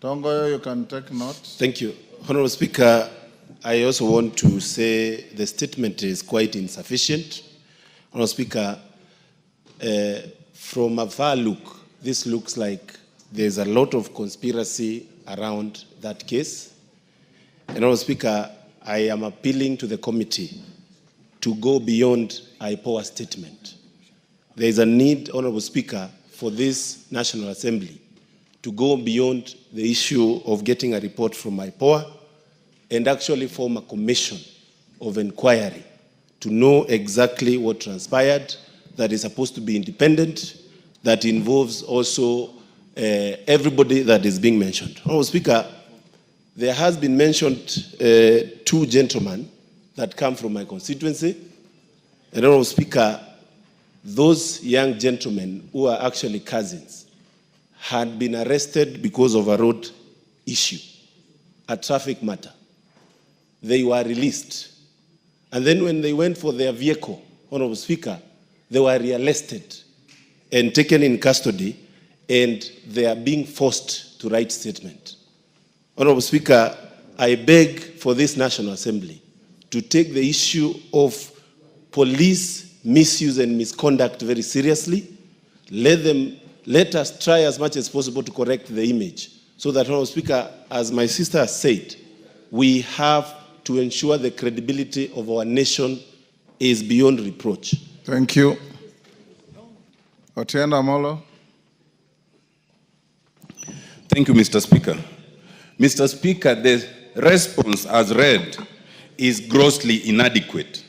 Tongoyo, you can take note. Thank you. Honorable Speaker, I also want to say the statement is quite insufficient. Honorable Speaker, from a far look, this looks like there's a lot of conspiracy around that case. And Honorable Speaker, I am appealing to the committee to go beyond IPOA statement. There is a need, Honorable Speaker, for this National Assembly to go beyond the issue of getting a report from IPOA and actually form a commission of inquiry to know exactly what transpired, that is supposed to be independent, that involves also everybody that is being mentioned. Honorable Speaker, there has been mentioned two gentlemen that come from my constituency. And Honorable Speaker, those young gentlemen who are actually cousins had been arrested because of a road issue, a traffic matter. They were released. And then when they went for their vehicle, Honorable Speaker, they were rearrested and taken in custody, and they are being forced to write statement. Honorable Speaker, I beg for this National Assembly to take the issue of police misuse and misconduct very seriously. Let us try as much as possible to correct the image so that, Honorable Speaker, as my sister has said, we have to ensure the credibility of our nation is beyond reproach. Thank you. Otienda Molo. Thank you, Mr. Speaker. Mr. Speaker, the response as read is grossly inadequate.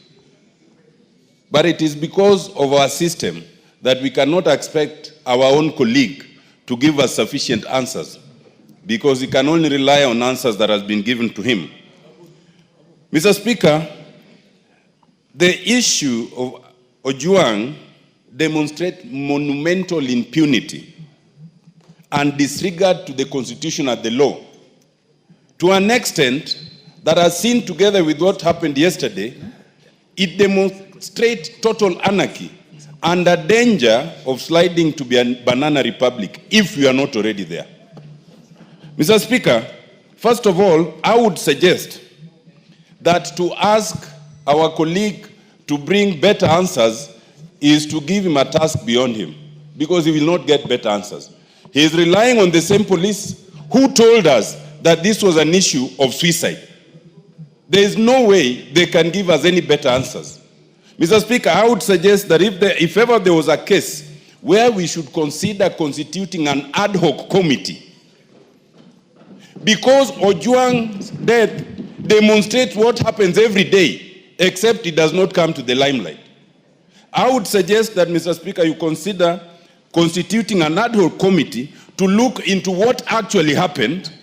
But it is because of our system that we cannot expect our own colleague to give us sufficient answers, because he can only rely on answers that has been given to him. Mr. Speaker, the issue of Ojwang demonstrates monumental impunity and disregard to the Constitution and the law, to an extent that, as seen together with what happened yesterday, it demonstrates total anarchy and a danger of sliding to be a banana republic if we are not already there. Mr. Speaker, first of all, I would suggest that to ask our colleague to bring better answers is to give him a task beyond him, because he will not get better answers. He is relying on the same police who told us that this was an issue of suicide. There is no way they can give us any better answers. Mr. Speaker, I would suggest that if ever there was a case where we should consider constituting an ad hoc committee, because Ojwang's death demonstrates what happens every day, except it does not come to the limelight. I would suggest that, Mr. Speaker, you consider constituting an ad hoc committee to look into what actually happened,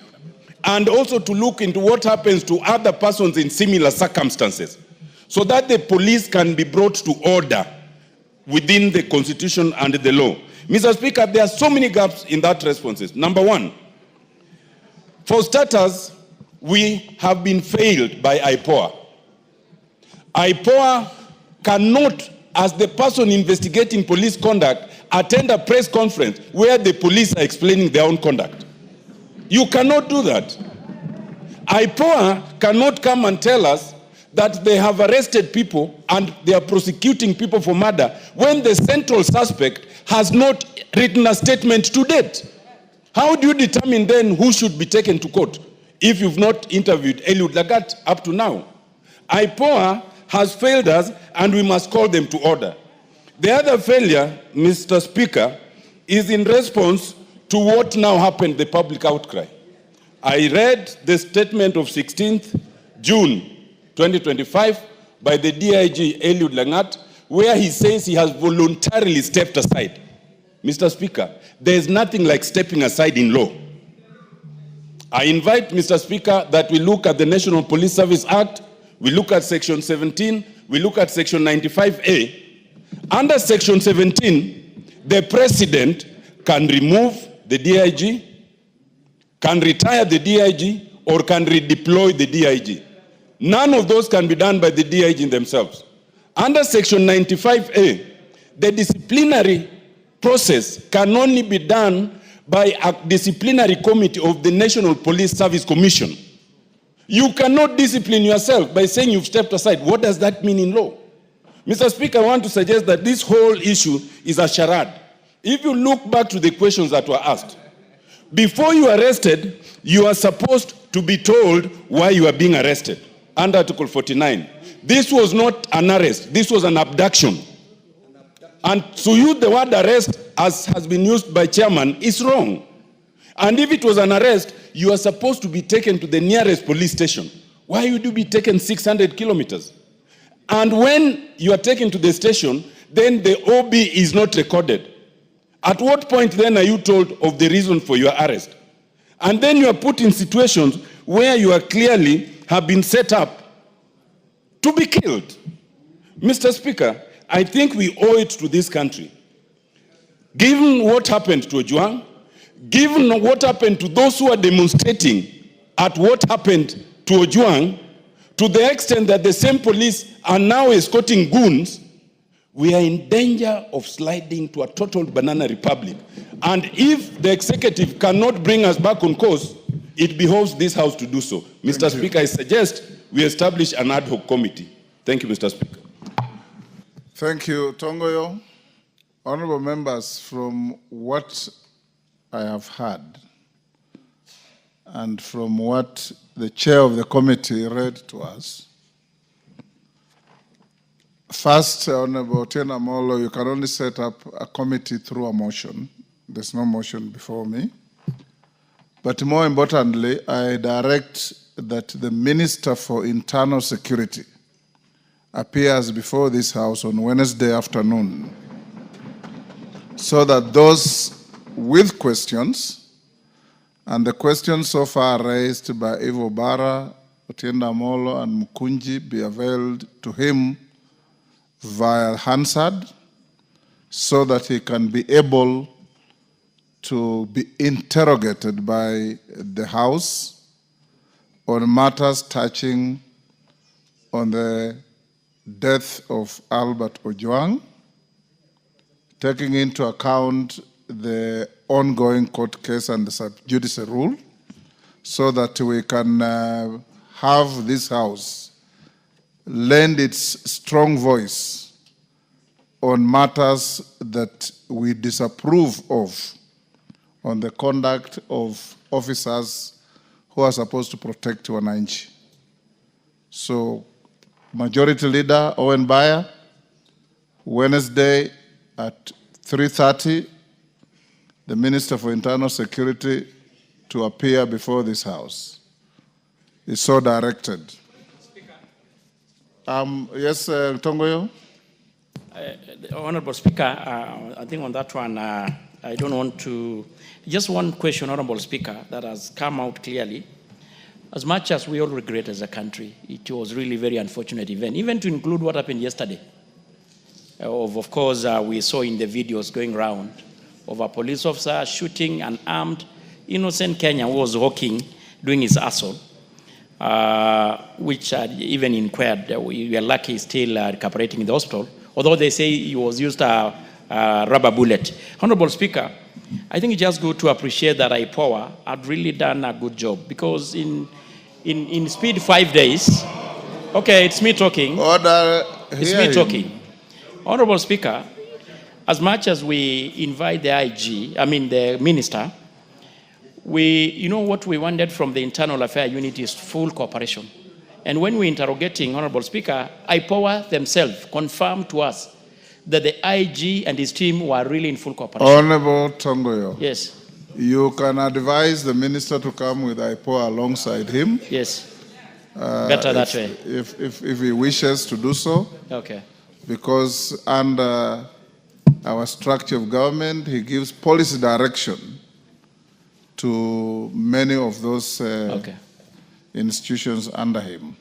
and also to look into what happens to other persons in similar circumstances, so that the police can be brought to order within the Constitution and the law. Mr. Speaker, there are so many gaps in that responses. Number one, for starters, we have been failed by IPOA. IPOA cannot, as the person investigating police conduct, attend a press conference where the police are explaining their own conduct. You cannot do that. IPOA cannot come and tell us that they have arrested people and they are prosecuting people for murder when the central suspect has not written a statement to date. How do you determine then who should be taken to court if you've not interviewed Eliud Lagat up to now? IPOA has failed us, and we must call them to order. The other failure, Mr. Speaker, is in response to what now happened, the public outcry. I read the statement of 16th June 2025 by the DIG Eliud Lagat, where he says he has voluntarily stepped aside. Mr. Speaker, there is nothing like stepping aside in law. I invite, Mr. Speaker, that we look at the National Police Service Act, we look at Section 17, we look at Section 95A. Under Section 17, the President can remove the DIG, can retire the DIG, or can redeploy the DIG. None of those can be done by the DIG themselves. Under Section 95A, the disciplinary process can only be done by a disciplinary committee of the National Police Service Commission. You cannot discipline yourself by saying you've stepped aside. What does that mean in law? Mr. Speaker, I want to suggest that this whole issue is a charade. If you look back to the questions that were asked, before you are arrested, you are supposed to be told why you are being arrested under Article 49. This was not an arrest, this was an abduction. And to use the word arrest, as has been used by chairman, is wrong. And if it was an arrest, you are supposed to be taken to the nearest police station. Why would you be taken 600 kilometers? And when you are taken to the station, then the OB is not recorded. At what point then are you told of the reason for your arrest? And then you are put in situations where you are clearly have been set up to be killed. Mr. Speaker, I think we owe it to this country, given what happened to Ojwang, given what happened to those who are demonstrating at what happened to Ojwang, to the extent that the same police are now escorting goons, we are in danger of sliding to a total banana republic. And if the executive cannot bring us back on course, it behoves this House to do so. Mr. Speaker, I suggest we establish an ad hoc committee. Thank you, Mr. Speaker. Thank you, Tongoyo. Honorable members, from what I have heard and from what the chair of the committee read to us, first, Honorable Otieno Amollo, you can only set up a committee through a motion. There's no motion before me. But more importantly, I direct that the Minister for Internal Security appears before this House on Wednesday afternoon so that those with questions, and the questions so far raised by Ivo Bara, Otieno Amollo, and Mukunji be availed to him via Hansard so that he can be able to be interrogated by the House on matters touching on the death of Albert Ojwang, taking into account the ongoing court case and the sub judice rule, so that we can have this House lend its strong voice on matters that we disapprove of, on the conduct of officers who are supposed to protect wananchi. So, Majority Leader Owen Baya, Wednesday at 3:30, the Minister for Internal Security to appear before this House. Is so directed. Yes, Tongoyo? Honorable Speaker, I think on that one, I don't want to... Just one question, Honorable Speaker, that has come out clearly. As much as we all regret as a country, it was really a very unfortunate event, even to include what happened yesterday. Of course, we saw in the videos going around of a police officer shooting an armed, innocent Kenyan who was walking, doing his assault, which even inquired. We are lucky he's still recuperating in the hospital, although they say he was used a rubber bullet. Honorable Speaker, I think you just go to appreciate that IPOA had really done a good job, because in speed 5 days, okay, it's me talking. Order. It's me talking. Honorable Speaker, as much as we invite the IG, the minister, what we wanted from the Internal Affairs Unit is full cooperation. And when we're interrogating, Honorable Speaker, IPOA themselves confirmed to us that the IG and his team were really in full cooperation. Honorable Tongoyo. Yes. You can advise the minister to come with IPOA alongside him. Yes. Better that way. If he wishes to do so. Okay. Because under our structure of government, he gives policy direction to many of those institutions under him.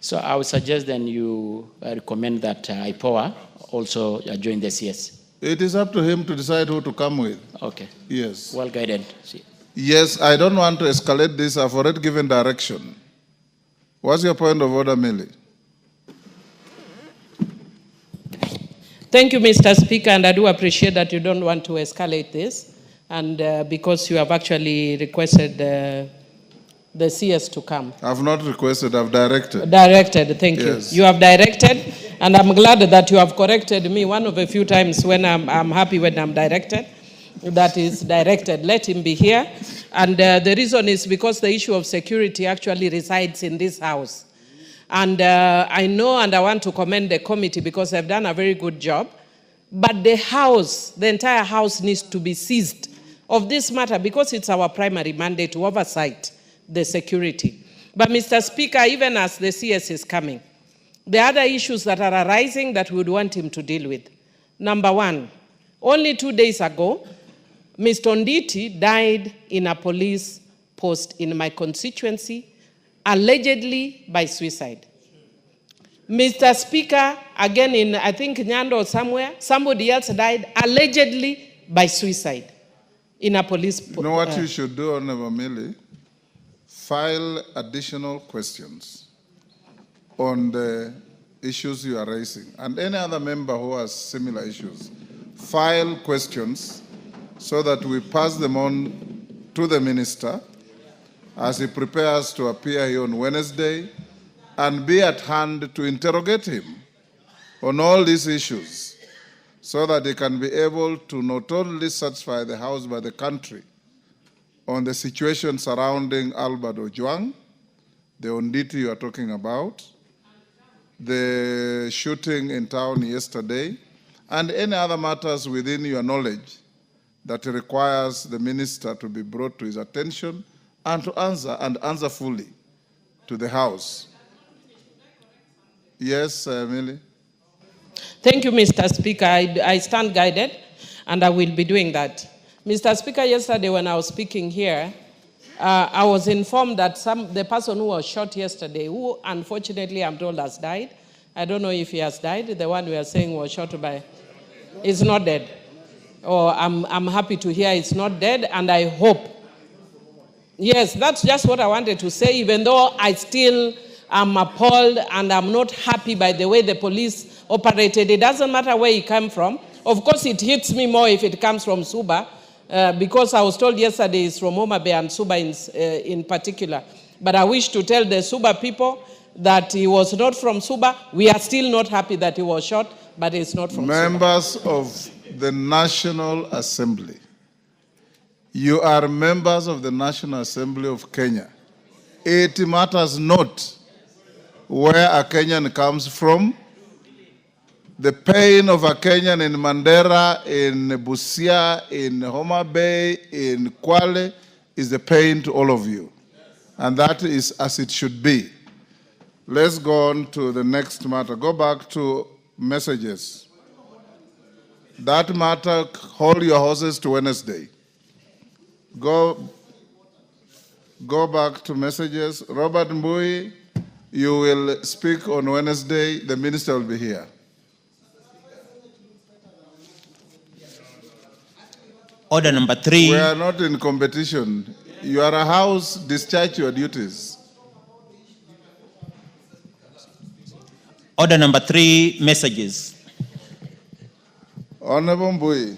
So I would suggest then you recommend that IPOA also join the CS. It is up to him to decide who to come with. Okay. Yes. Well guided. Yes, I don't want to escalate this. I've already given direction. What's your point of order, Millie? Thank you, Mr. Speaker, and I do appreciate that you don't want to escalate this. and because you have actually requested the CS to come. I've not requested, I've directed. Directed, thank you. Yes. You have directed, and I'm glad that you have corrected me one of a few times when I'm happy when I'm directed. That is directed. Let him be here. And the reason is because the issue of security actually resides in this house. And I know and I want to commend the committee because they've done a very good job. But the house, the entire house needs to be seized of this matter because it's our primary mandate to oversight the security. But Mr. Speaker, even as the CS is coming, there are other issues that are arising that we would want him to deal with. Number one, only 2 days ago, Mr. Nditi died in a police post in my constituency, allegedly by suicide. Mr. Speaker, again in, I think, Nyando or somewhere, somebody else died allegedly by suicide in a police post. You know what you should do, Honorable Millie? File additional questions on the issues you are raising. And any other member who has similar issues, file questions so that we pass them on to the minister as he prepares to appear here on Wednesday, and be at hand to interrogate him on all these issues so that he can be able to not only satisfy the House but the country on the situation surrounding Albert Ojwang, the Onditi you are talking about, the shooting in town yesterday, and any other matters within your knowledge that requires the minister to be brought to his attention and to answer fully to the House. Yes, Millie? Thank you, Mr. Speaker. I stand guided, and I will be doing that. Mr. Speaker, yesterday when I was speaking here, I was informed that the person who was shot yesterday, who unfortunately I'm told has died, I don't know if he has died, the one we are saying was shot by, is not dead. Or I'm happy to hear it's not dead, and I hope. Yes, that's just what I wanted to say, even though I still am appalled and I'm not happy by the way the police operated. It doesn't matter where he came from. Of course, it hits me more if it comes from Suba, because I was told yesterday it's from Homa Bay and Suba in particular. But I wish to tell the Suba people that he was not from Suba. We are still not happy that he was shot, but it's not from Members Suba. of the National Assembly, you are members of the National Assembly of Kenya. It matters not where a Kenyan comes from. The pain of a Kenyan in Mandera, in Busia, in Homa Bay, in Kwale is the pain to all of you. And that is as it should be. Let's go on to the next matter. Go back to messages. That matter, hold your horses to Wednesday. Go back to messages. Robert Mbui, you will speak on Wednesday. The minister will be here. Order number 3. We are not in competition. You are a house, discharge your duties. Order number 3, messages. Honorable Mbui,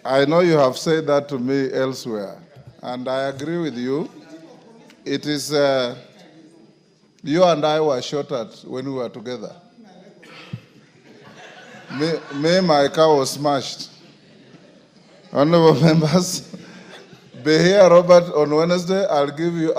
I know you have said that to me elsewhere, and I agree with you. It is, you and I were shot at when we were together. My car was smashed. Honorable members, be here, Robert, on Wednesday. I'll give you